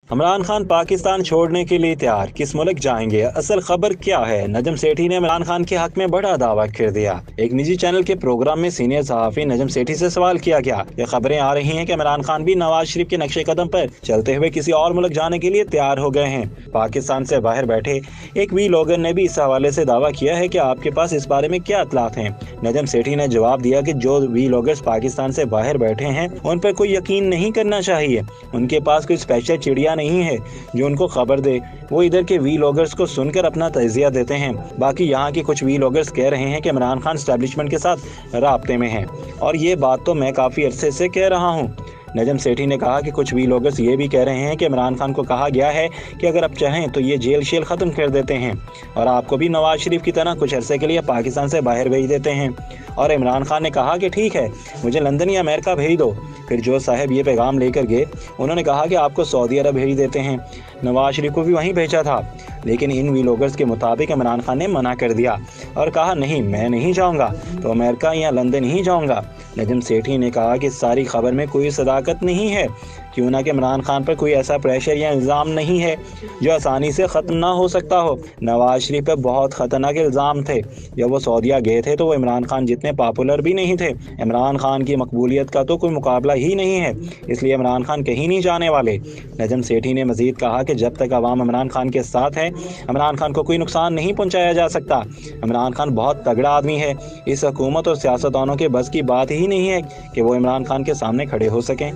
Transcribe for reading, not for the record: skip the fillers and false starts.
इमरान खान पाकिस्तान छोड़ने के लिए तैयार, किस मुल्क जाएंगे, असल खबर क्या है? नजम सेठी ने इमरान खान के हक में बड़ा दावा कर दिया। एक निजी चैनल के प्रोग्राम में सीनियर सहाफी नजम सेठी से सवाल किया गया। ये खबरें आ रही हैं कि इमरान खान भी नवाज शरीफ के नक्शे कदम पर चलते हुए किसी और मुल्क जाने के लिए तैयार हो गए हैं। पाकिस्तान से बाहर बैठे एक व्लॉगर ने भी इस हवाले से दावा किया है कि आपके पास इस बारे में क्या इत्तलात हैं। नजम सेठी ने जवाब दिया कि जो व्लॉगर्स पाकिस्तान से बाहर बैठे हैं उन पर कोई यकीन नहीं करना चाहिए। उनके पास कोई स्पेशल चिड़िया नहीं है जो उनको खबर दे। वो इधर के व्लॉगर्स को सुनकर अपना तजिया देते हैं। बाकी यहाँ के कुछ व्लॉगर्स कह रहे हैं कि इमरान खान एस्टेब्लिशमेंट के साथ राब्ते में हैं, और ये बात तो मैं काफ़ी अरसे से कह रहा हूँ। नजम सेठी ने कहा कि कुछ व्लॉगर्स ये भी कह रहे हैं कि इमरान खान को कहा गया है कि अगर आप चाहें तो ये जेल शेल ख़त्म कर देते हैं और आपको भी नवाज शरीफ की तरह कुछ अरसे के लिए पाकिस्तान से बाहर भेज देते हैं। और इमरान खान ने कहा कि ठीक है, मुझे लंदन या अमेरिका भेज दो। फिर जो साहब ये पैगाम लेकर गए उन्होंने कहा कि आपको सऊदी अरब भेज देते हैं। नवाज शरीफ को भी वहीं भेजा था, लेकिन इन व्लॉगर्स के मुताबिक इमरान खान ने मना कर दिया और कहा नहीं, मैं नहीं जाऊंगा तो अमेरिका या लंदन ही जाऊंगा। नजम सेठी ने कहा कि सारी खबर में कोई सदाकत नहीं है, क्यों ना कि इमरान खान पर कोई ऐसा प्रेशर या इल्ज़ाम नहीं है जो आसानी से ख़त्म ना हो सकता हो। नवाज शरीफ पर बहुत ख़तरनाक इल्ज़ाम थे। जब वो सऊदीया गए थे तो वो इमरान खान जितने पॉपुलर भी नहीं थे। इमरान खान की मकबूलियत का तो कोई मुकाबला ही नहीं है, इसलिए इमरान खान कहीं नहीं जाने वाले। नजम सेठी ने मज़ीद कहा कि जब तक अवाम इमरान खान के साथ है, इमरान खान को कोई नुकसान नहीं पहुँचाया जा सकता। इमरान खान बहुत तगड़ा आदमी है। इस हुकूमत और सियासतदानों के बस की बात ही नहीं है कि वो इमरान खान के सामने खड़े हो सकें।